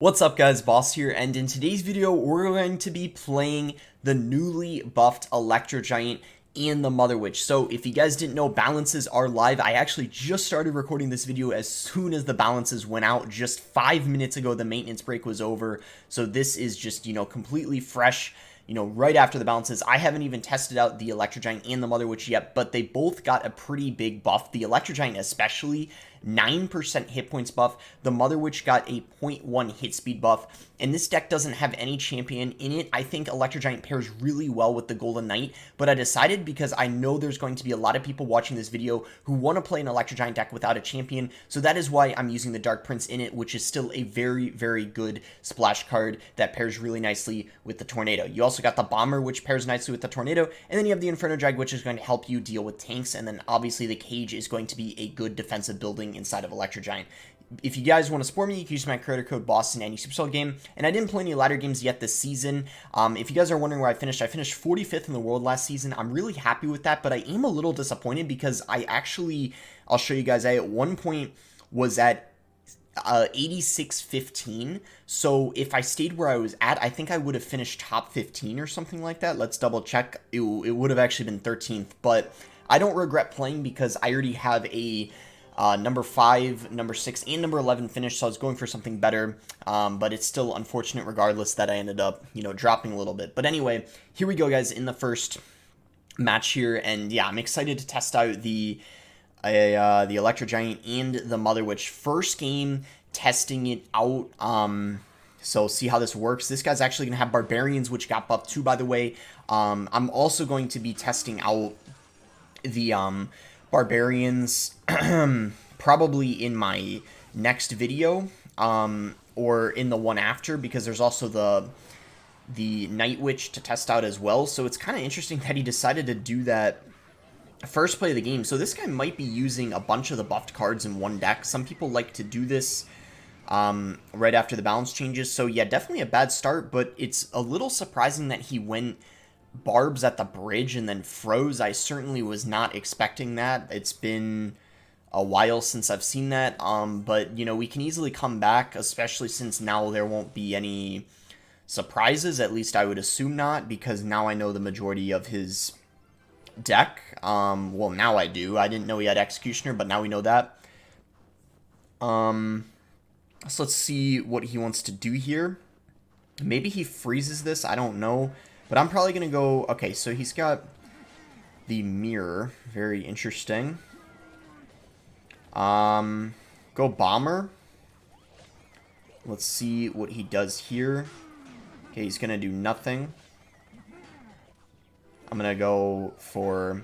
What's up guys, Boss here, and in today's video we're going to be playing the newly buffed Electro Giant and the Mother Witch. So if you guys didn't know, balances are live. I actually just started recording this video as soon as the balances went out. Just 5 minutes ago the maintenance break was over, so this is just, completely fresh. Right after the balances. I haven't even tested out the Electro Giant and the Mother Witch yet, but they both got a pretty big buff. The Electro Giant especially, 9% hit points buff. The Mother Witch got a 0.1 hit speed buff, and this deck doesn't have any champion in it. I think Electro Giant pairs really well with the Golden Knight, but I decided because I know there's going to be a lot of people watching this video who want to play an Electro Giant deck without a champion, so that is why I'm using the Dark Prince in it, which is still a very, very good splash card that pairs really nicely with the Tornado. You also got the Bomber, which pairs nicely with the Tornado, and then you have the Inferno Drag, which is going to help you deal with tanks, and then obviously the Cage is going to be a good defensive building inside of Electro Giant. If you guys want to support me, you can use my creator code BOSS in any Supercell game, and I didn't play any ladder games yet this season. If you guys are wondering where I finished 45th in the world last season. I'm really happy with that, but I am a little disappointed because I'll show you guys, I at one point was at 86-15, so if I stayed where I was at, I think I would have finished top 15 or something like that. Let's double check. It would have actually been 13th, but I don't regret playing because I already have a number 5, number 6, and number 11 finished, so I was going for something better, but it's still unfortunate regardless that I ended up, dropping a little bit. But anyway, here we go, guys, in the first match here, and yeah, I'm excited to test out the Electro Giant and the Mother Witch. First game, testing it out, so see how this works. This guy's actually going to have Barbarians, which got buffed too, by the way. I'm also going to be testing out the Barbarians probably in my next video, or in the one after, because there's also the Night Witch to test out as well. So it's kind of interesting that he decided to do that first play of the game. So this guy might be using a bunch of the buffed cards in one deck. Some people like to do this right after the balance changes. So yeah, definitely a bad start, but it's a little surprising that he went Barbs at the bridge and then froze. I certainly was not expecting that. It's been a while since I've seen that, but we can easily come back, especially since now there won't be any surprises. At least I would assume not, because now I know the majority of his deck. Well, now I do. I didn't know he had Executioner, but now we know that. So let's see what he wants to do here. Maybe he freezes this, I don't know. But I'm probably going to go... Okay, so he's got the Mirror. Very interesting. Go Bomber. Let's see what he does here. Okay, he's going to do nothing. I'm going to go for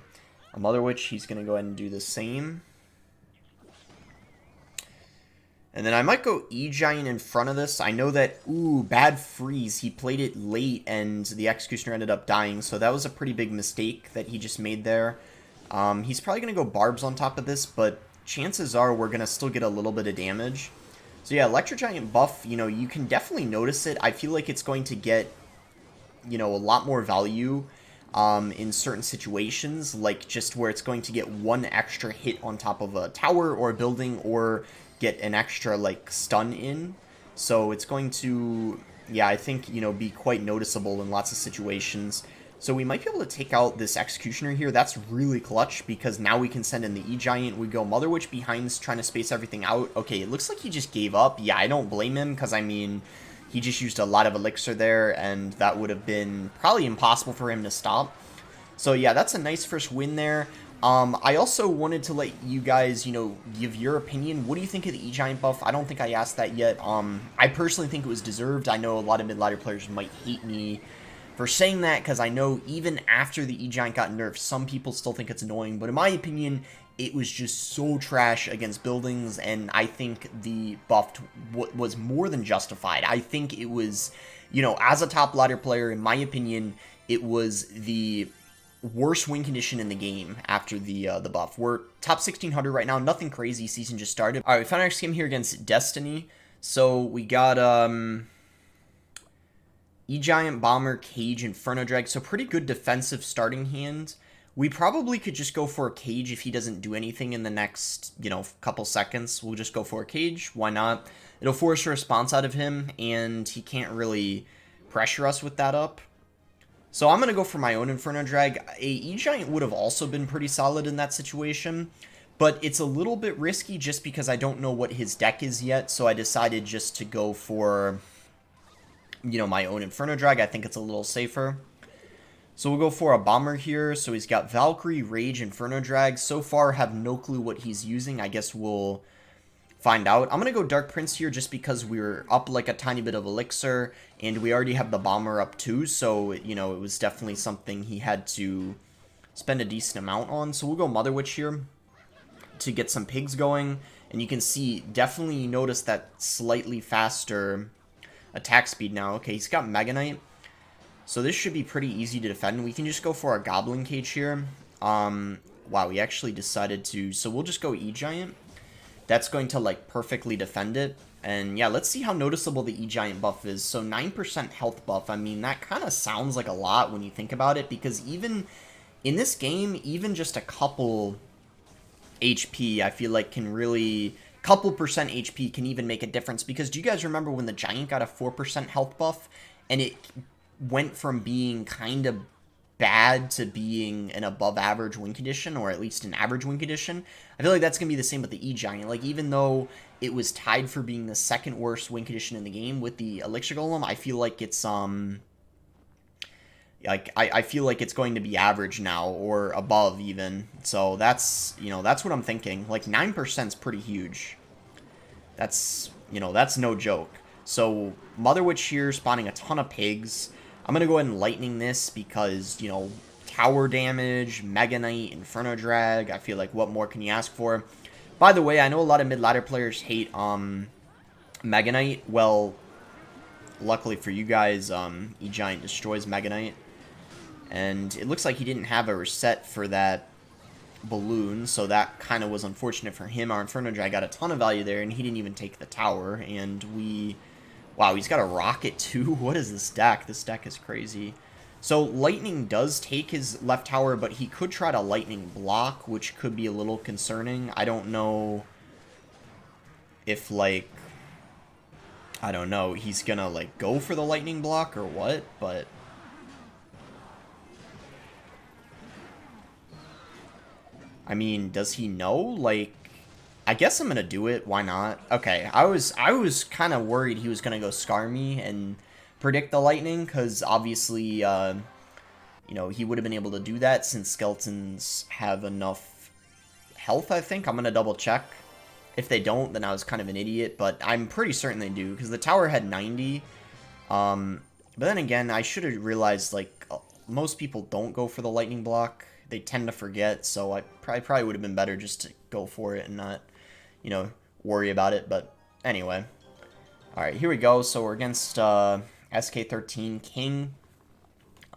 a Mother Witch. He's going to go ahead and do the same. And then I might go E-Giant in front of this. I know that, ooh, bad freeze. He played it late and the Executioner ended up dying. So that was a pretty big mistake that he just made there. He's probably going to go Barbs on top of this, but chances are we're going to still get a little bit of damage. So yeah, Electro Giant buff, you can definitely notice it. I feel like it's going to get, a lot more value in certain situations, like just where it's going to get one extra hit on top of a tower or a building, or get an extra like stun in. So it's going to, yeah, I think, be quite noticeable in lots of situations. So we might be able to take out this Executioner here. That's really clutch, because now we can send in the E-Giant. We go Mother Witch behind, trying to space everything out. Okay, it looks like he just gave up. Yeah, I don't blame him, because I mean, he just used a lot of Elixir there, and that would have been probably impossible for him to stop. So yeah, that's a nice first win there. I also wanted to let you guys, give your opinion. What do you think of the E-Giant buff? I don't think I asked that yet. I personally think it was deserved. I know a lot of mid-ladder players might hate me for saying that, because I know even after the E-Giant got nerfed, some people still think it's annoying. But in my opinion, it was just so trash against buildings, and I think the buff was more than justified. I think it was, as a top ladder player, in my opinion, it was the worst win condition in the game after the buff. We're top 1600 right now, nothing crazy, season just started. Alright, we found our next game here against Destiny. So we got E-Giant, Bomber, Cage, Inferno Drag, so pretty good defensive starting hand. We probably could just go for a Cage if he doesn't do anything in the next, couple seconds. We'll just go for a Cage, why not? it'll force a response out of him, and he can't really pressure us with that up. So I'm going to go for my own Inferno Drag. A E-Giant would have also been pretty solid in that situation, but it's a little bit risky just because I don't know what his deck is yet, so I decided just to go for, you know, my own Inferno Drag. I think it's a little safer. So we'll go for a Bomber here. So he's got Valkyrie, Rage, Inferno Drag. So far, have no clue what he's using. I guess we'll find out. I'm going to go Dark Prince here just because we're up like a tiny bit of Elixir, and we already have the Bomber up too, so, you know, it was definitely something he had to spend a decent amount on. So we'll go Mother Witch here to get some pigs going, and you can see, definitely notice that slightly faster attack speed now. Okay, he's got Mega Knight, so this should be pretty easy to defend. We can just go for a Goblin Cage here. Wow, he actually decided to, so we'll just go E-Giant. That's going to, like, perfectly defend it. And, yeah, let's see how noticeable the E-Giant buff is. So, 9% health buff. I mean, that kind of sounds like a lot when you think about it. Because even in this game, even just a couple HP, I feel like can really... Couple percent HP can even make a difference. Because do you guys remember when the Giant got a 4% health buff? And it went from being kind of bad to being an above average win condition, or at least an average win condition. I feel like that's going to be the same with the E-Giant. Like, even though it was tied for being the second worst win condition in the game with the Elixir Golem, I feel like it's, like, I feel like it's going to be average now, or above even. So that's, you know, that's what I'm thinking. Like, 9% is pretty huge. That's, you know, that's no joke. So, Mother Witch here, spawning a ton of pigs. I'm going to go ahead and Lightning this because, you know, tower damage, Mega Knight, Inferno Drag. I feel like what more can you ask for? By the way, I know a lot of mid-ladder players hate Mega Knight. Well, luckily for you guys, E-Giant destroys Mega Knight. And it looks like he didn't have a reset for that balloon, so that kind of was unfortunate for him. Our Inferno Drag got a ton of value there, and he didn't even take the tower, and we... Wow, he's got a rocket too? What is this deck? This deck is crazy. So, Lightning does take his left tower, but he could try to Lightning block, which could be a little concerning. I don't know if, like... I don't know. He's gonna, like, go for the Lightning block or what, but... I mean, does he know? Like... I guess I'm gonna do it. Why not? Okay, I was kind of worried he was gonna go Scar me and predict the Lightning, because obviously, you know, he would have been able to do that since skeletons have enough health, I think. I'm gonna double check. If they don't, then I was kind of an idiot, but I'm pretty certain they do, because the tower had 90. But then again, I should have realized, like, most people don't go for the Lightning block. They tend to forget, so I probably would have been better just to go for it and not, you know, worry about it. But anyway. Alright, here we go. So we're against SK13 King.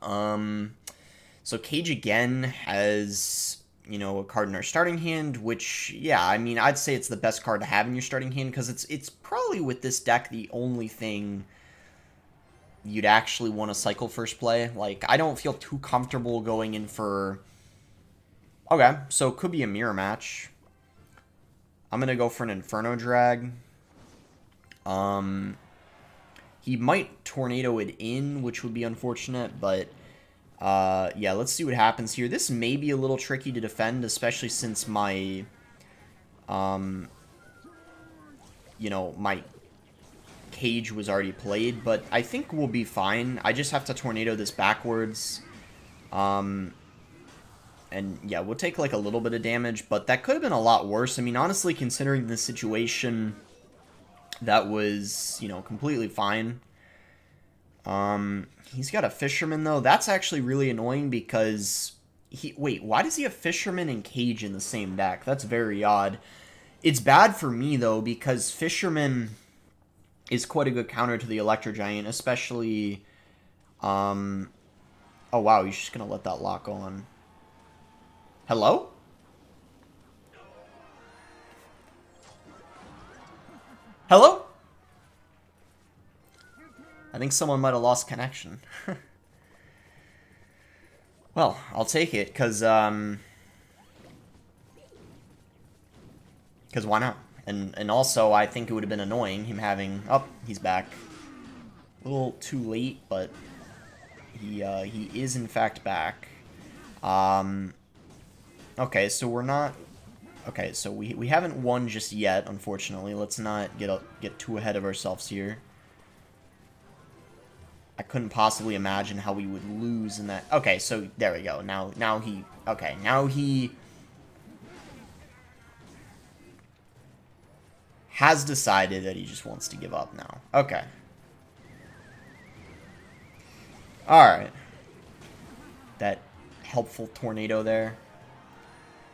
So Cage again has, you know, a card in our starting hand, which, yeah, I mean, I'd say it's the best card to have in your starting hand, because it's probably, with this deck, the only thing you'd actually want to cycle first play. Like, I don't feel too comfortable going in for... Okay, so it could be a mirror match. I'm going to go for an Inferno Drag. He might Tornado it in, which would be unfortunate, but yeah, let's see what happens here. This may be a little tricky to defend, especially since my, you know, my Cage was already played, but I think we'll be fine. I just have to Tornado this backwards. And yeah, we'll take like a little bit of damage, but that could have been a lot worse. I mean, honestly, considering the situation, that was, you know, completely fine. He's got a Fisherman, though. That's actually really annoying because wait, why does he have Fisherman and Cage in the same deck? That's very odd. It's bad for me, though, because Fisherman is quite a good counter to the Electro Giant, especially, oh wow, he's just gonna let that lock on. Hello? Hello? I think someone might have lost connection. Well, I'll take it, because why not? And also, I think it would have been annoying him having... Oh, he's back. A little too late, but he is in fact back. Okay, so we're not... Okay, so we haven't won just yet, unfortunately. Let's not get too ahead of ourselves here. I couldn't possibly imagine how we would lose in that... Okay, so there we go. Now he... Okay, now he... has decided that he just wants to give up now. Okay. Alright. That helpful tornado there.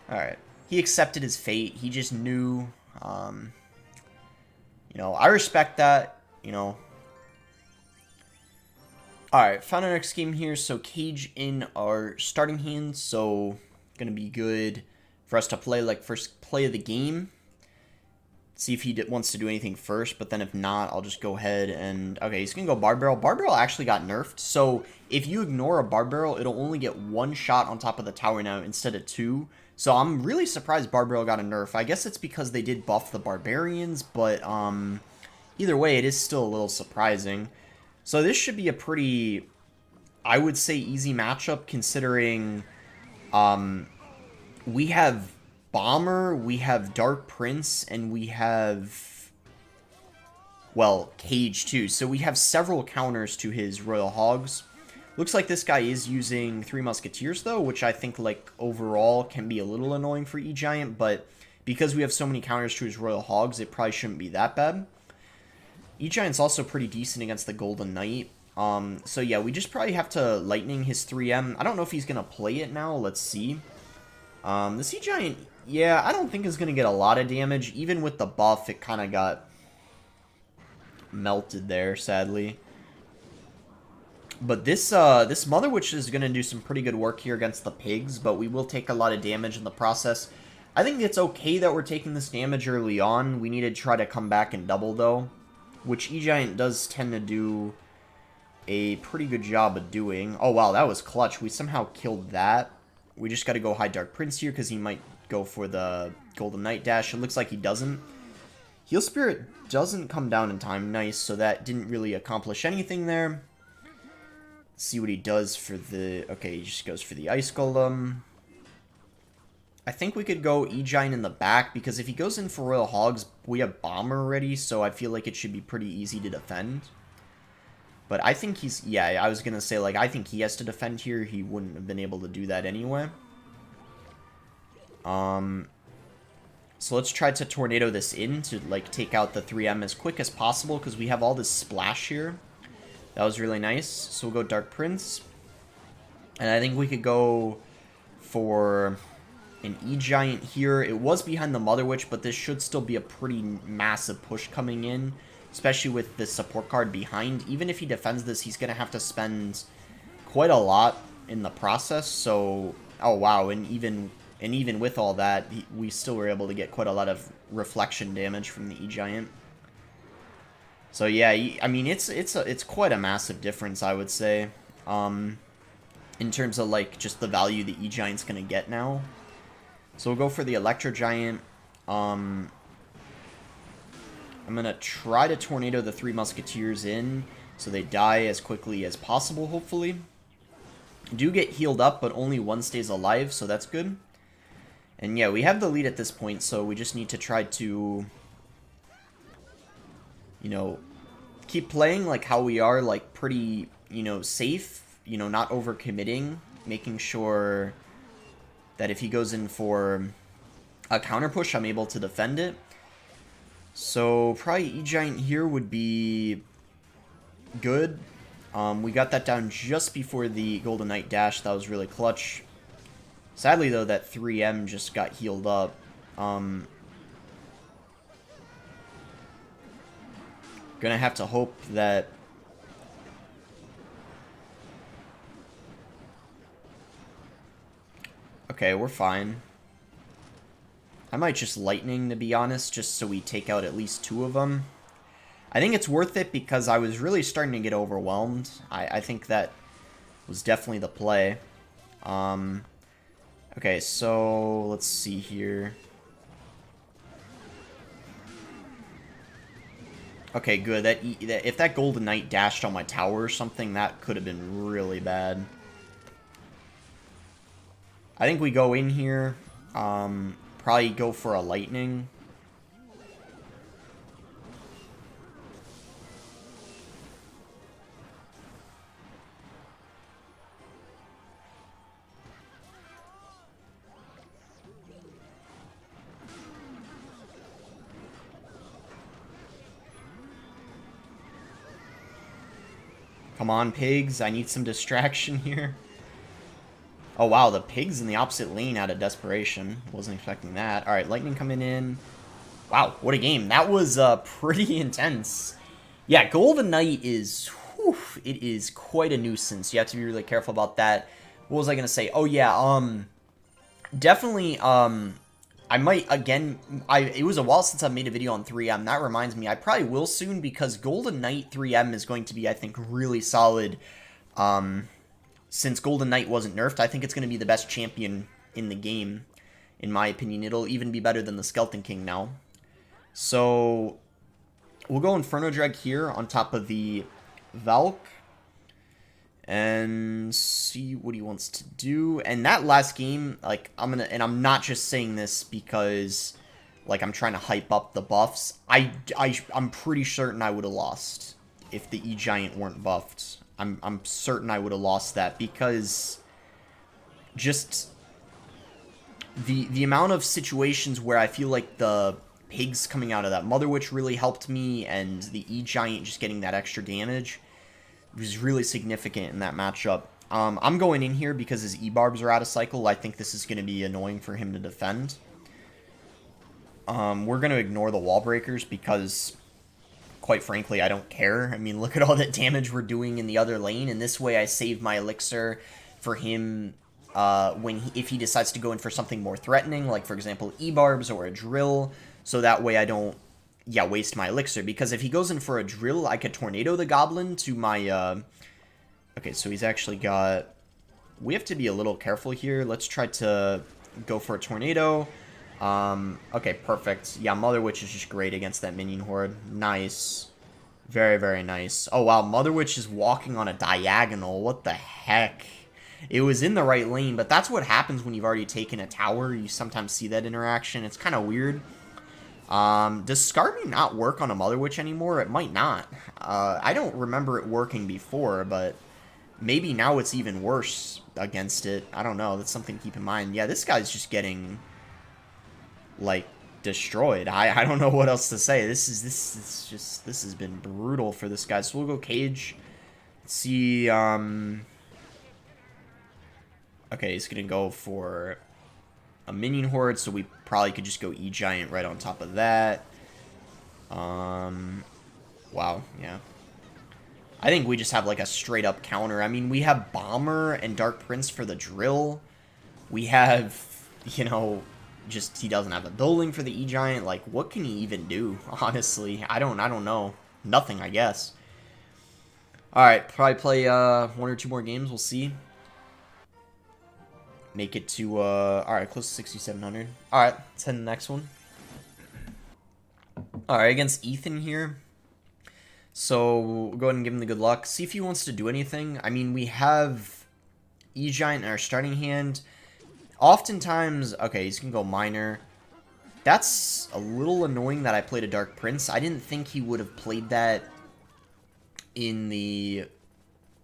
Alright. He accepted his fate. He just knew. You know, I respect that. You know. Alright, found our next game here. So, Cage in our starting hand. So, gonna be good for us to play, like, first play of the game. See if he wants to do anything first, but then if not, I'll just go ahead and... Okay, he's going to go Barb Barrel. Barb Barrel actually got nerfed, so if you ignore a Barb Barrel, it'll only get one shot on top of the tower now instead of two. So I'm really surprised Barb Barrel got a nerf. I guess it's because they did buff the Barbarians, but either way, it is still a little surprising. So this should be a pretty, I would say, easy matchup considering we have... Bomber, we have Dark Prince, and we have, well, Cage too. So we have several counters to his Royal Hogs. Looks like this guy is using 3 Musketeers though, which I think like overall can be a little annoying for E-Giant, but because we have so many counters to his Royal Hogs, it probably shouldn't be that bad. E-Giant's also pretty decent against the Golden Knight. So yeah, we just probably have to Lightning his 3M. I don't know if he's going to play it now. Let's see. The Sea Giant, yeah, I don't think is going to get a lot of damage. Even with the buff, it kind of got melted there, sadly. But this this Mother Witch is going to do some pretty good work here against the pigs, but we will take a lot of damage in the process. I think it's okay that we're taking this damage early on. We need to try to come back and double, though, which E-Giant does tend to do a pretty good job of doing. Oh, wow, that was clutch. We somehow killed that. We just got to go High Dark Prince here because he might go for the Golden Knight dash. It looks like he doesn't. Heal Spirit doesn't come down in time. Nice, so that didn't really accomplish anything there. Let's see what he does for the... Okay, he just goes for the Ice Golem. I think we could go E-Giant in the back because if he goes in for Royal Hogs, we have Bomber already, so I feel like it should be pretty easy to defend. But I think he's... Yeah, I was going to say, like, I think he has to defend here. He wouldn't have been able to do that anyway. So let's try to tornado this in to, like, take out the 3M as quick as possible because we have all this splash here. That was really nice. So we'll go Dark Prince. And I think we could go for an E-Giant here. It was behind the Mother Witch, but this should still be a pretty massive push coming in. Especially with the support card behind. Even if he defends this, he's going to have to spend quite a lot in the process. So, oh wow, and even with all that, we still were able to get quite a lot of reflection damage from the E-Giant. So yeah, I mean, it's quite a massive difference, I would say. In terms of, like, just the value the E-Giant's going to get now. So we'll go for the Electro Giant. I'm going to try to tornado the 3 Musketeers in so they die as quickly as possible, hopefully. Do get healed up, but only one stays alive, so that's good. And yeah, we have the lead at this point, so we just need to try to, you know, keep playing like how we are, like pretty, you know, safe, you know, not overcommitting, making sure that if he goes in for a counter push, I'm able to defend it. So, probably E-Giant here would be good. We got that down just before the Golden Knight dash. That was really clutch. Sadly, though, that 3M just got healed up. Gonna have to hope that... Okay, we're fine. I might just Lightning, to be honest, just so we take out at least 2 of them. I think it's worth it because I was really starting to get overwhelmed. I think that was definitely the play. Okay, so let's see here. Okay, good. If that Golden Knight dashed on my tower or something, that could have been really bad. I think we go in here. Probably go for a lightning. Come on, pigs. I need some distraction here. Oh, wow. The pigs in the opposite lane out of desperation. Wasn't expecting that. All right, lightning coming in. Wow, what a game. That was pretty intense. Yeah, Golden Knight is... Whew, it is quite a nuisance. You have to be really careful about that. What was I going to say? Oh, yeah, definitely, I might, again, it was a while since I made a video on 3M. That reminds me, I probably will soon because Golden Knight 3M is going to be, I think, really solid. Since Golden Knight wasn't nerfed, I think it's going to be the best champion in the game, in my opinion. It'll even be better than the Skeleton King now. So, we'll go Inferno Drag here on top of the Valk. And see what he wants to do. And that last game, like, I'm not just saying this because, like, I'm trying to hype up the buffs. I'm pretty certain I would have lost if the E-Giant weren't buffed. I'm certain I would have lost that because just the amount of situations where I feel like the pigs coming out of that Mother Witch really helped me, and the E-Giant just getting that extra damage was really significant in that matchup. I'm going in here because his E-Barbs are out of cycle. I think this is going to be annoying for him to defend. We're going to ignore the wall breakers because, quite frankly, I don't care. I mean, look at all that damage we're doing in the other lane, and this way I save my elixir for him if he decides to go in for something more threatening, like, for example, E-Barbs or a drill, so that way I don't waste my elixir, because if he goes in for a drill, I could tornado the goblin to my, okay, so he's actually got, we have to be a little careful here. Let's try to go for a tornado. Okay, perfect. Yeah, Mother Witch is just great against that minion horde. Nice. Very, very nice. Oh, wow, Mother Witch is walking on a diagonal. What the heck? It was in the right lane, but that's what happens when you've already taken a tower. You sometimes see that interaction. It's kind of weird. Does Scarby not work on a Mother Witch anymore? It might not. I don't remember it working before, but maybe now it's even worse against it. I don't know. That's something to keep in mind. Yeah, this guy's just getting, like, destroyed. I don't know what else to say. This has been brutal for this guy. So we'll go Cage. Let's see, okay, he's gonna go for a minion horde, so we probably could just go E-Giant right on top of that. Wow, yeah. I think we just have, like, a straight-up counter. I mean, we have Bomber and Dark Prince for the drill. We have, you know, just he doesn't have a building for the E-Giant. Like, what can he even do, honestly? I don't know. Nothing, I guess. Alright, probably play one or two more games. We'll see. Make it to, alright, close to 6,700. Alright, let's head to the next one. Alright, against Ethan here. So, we'll go ahead and give him the good luck. See if he wants to do anything. I mean, we have E-Giant in our starting hand. Oftentimes, okay, he's gonna go Minor. That's a little annoying that I played a Dark Prince. I didn't think he would have played that in the...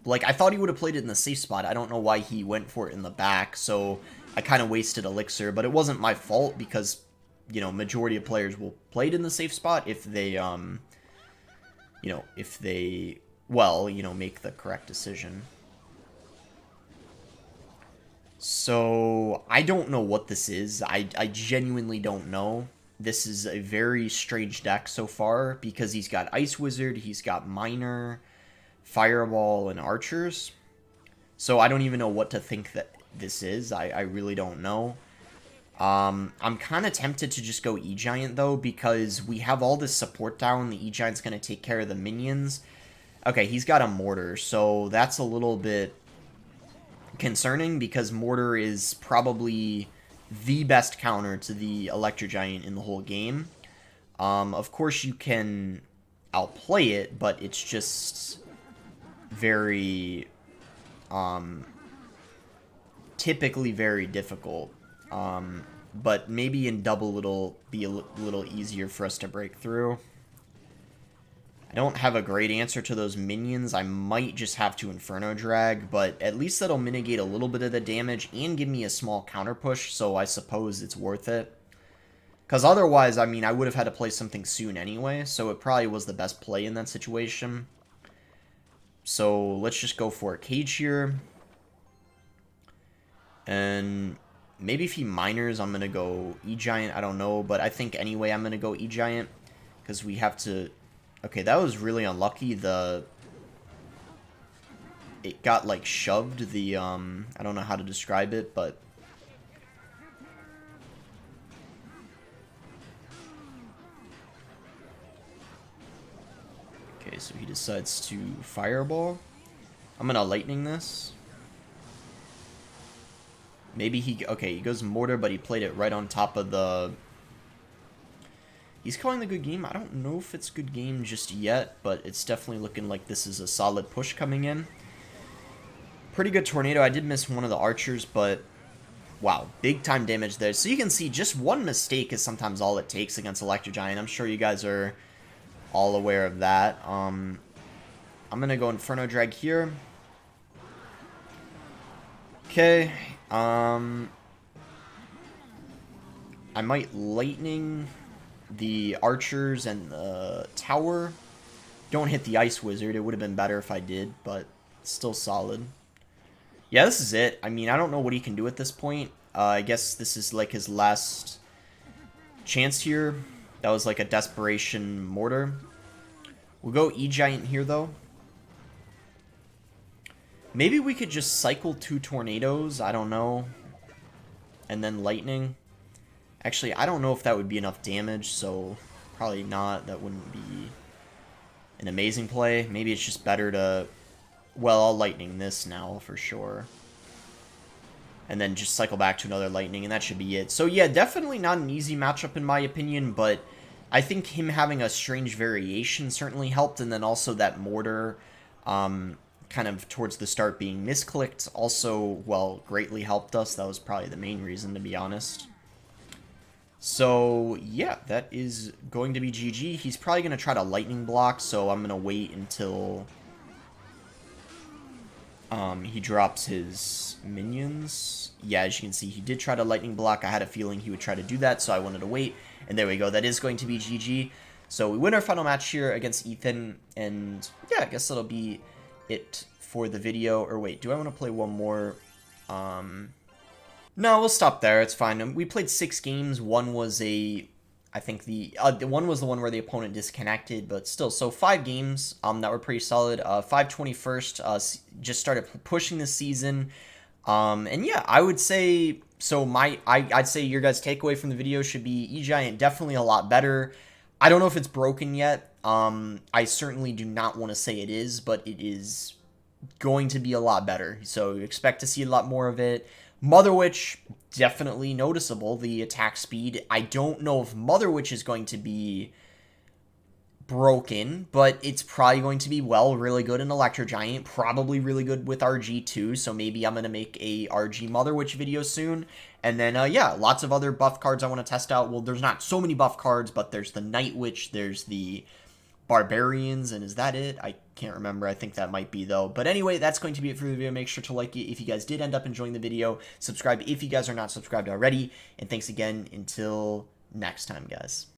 Like, I thought he would have played it in the safe spot. I don't know why he went for it in the back, so I kind of wasted elixir, but it wasn't my fault because, you know, majority of players will play it in the safe spot if they, you know, if they, well, you know, make the correct decision. So, I don't know what this is. I genuinely don't know. This is a very strange deck so far because he's got Ice Wizard, he's got Minor, Fireball, and Archers. So I don't even know what to think that this is. I really don't know. I'm kind of tempted to just go E-Giant, though, because we have all this support down. The E-Giant's going to take care of the minions. Okay, he's got a Mortar, so that's a little bit concerning because Mortar is probably the best counter to the Electro Giant in the whole game. Of course, you can I'll play it, but it's just very, typically very difficult. But maybe in double it'll be a little easier for us to break through. I don't have a great answer to those minions. I might just have to Inferno Drag, but at least that'll mitigate a little bit of the damage and give me a small counter push, so I suppose it's worth it. Because otherwise, I mean, I would have had to play something soon anyway, so it probably was the best play in that situation. So let's just go for a Cage here. And maybe if he minors, I'm going to go E-Giant. I don't know, but I think anyway I'm going to go E-Giant. Because we have to... Okay, that was really unlucky. It got, like, shoved. I don't know how to describe it, but... Okay, so he decides to Fireball. I'm gonna Lightning this. Maybe he... Okay, he goes Mortar, but he played it right on top of the... He's calling the good game. I don't know if it's good game just yet, but it's definitely looking like this is a solid push coming in. Pretty good Tornado. I did miss one of the archers, but... Wow, big time damage there. So you can see just one mistake is sometimes all it takes against Electro Giant. I'm sure you guys are all aware of that. I'm gonna go Inferno Drag here. Okay. I might Lightning the archers and the tower. Don't hit the Ice Wizard. It would have been better if I did, but still solid. Yeah, this is it. I mean, I don't know what he can do at this point. I guess this is like his last chance here. That was like a desperation mortar. We'll go E-Giant here, though. Maybe we could just cycle 2 tornadoes. I don't know. And then lightning. Actually, I don't know if that would be enough damage, so probably not. That wouldn't be an amazing play. Maybe it's just better to... Well, I'll lightning this now for sure. And then just cycle back to another lightning, and that should be it. So yeah, definitely not an easy matchup in my opinion, but I think him having a strange variation certainly helped, and then also that mortar kind of towards the start being misclicked also, well, greatly helped us. That was probably the main reason, to be honest. So, yeah, that is going to be GG. He's probably going to try to lightning block, so I'm going to wait until he drops his minions. Yeah, as you can see, he did try to lightning block. I had a feeling he would try to do that, so I wanted to wait. And there we go. That is going to be GG. So we win our final match here against Ethan, and yeah, I guess that'll be it for the video. Or wait, do I want to play one more? No, we'll stop there. It's fine. We played 6 games. One was I think the one was the one where the opponent disconnected, but still, so 5 games that were pretty solid. 521st, just started pushing this season, and yeah, I would say so. I'd say your guys' takeaway from the video should be E-Giant definitely a lot better. I don't know if it's broken yet. I certainly do not want to say it is, but it is going to be a lot better. So expect to see a lot more of it. Mother Witch, definitely noticeable, the attack speed. I don't know if Mother Witch is going to be broken, but it's probably going to be, well, really good in Electro Giant, probably really good with RG too, so maybe I'm going to make a RG Mother Witch video soon. And then, yeah, lots of other buff cards I want to test out. Well, there's not so many buff cards, but there's the Night Witch, there's the Barbarians, and is that it? I can't remember. I think that might be, though. But anyway, that's going to be it for the video. Make sure to like it if you guys did end up enjoying the video. Subscribe if you guys are not subscribed already. And thanks again. Until next time, guys.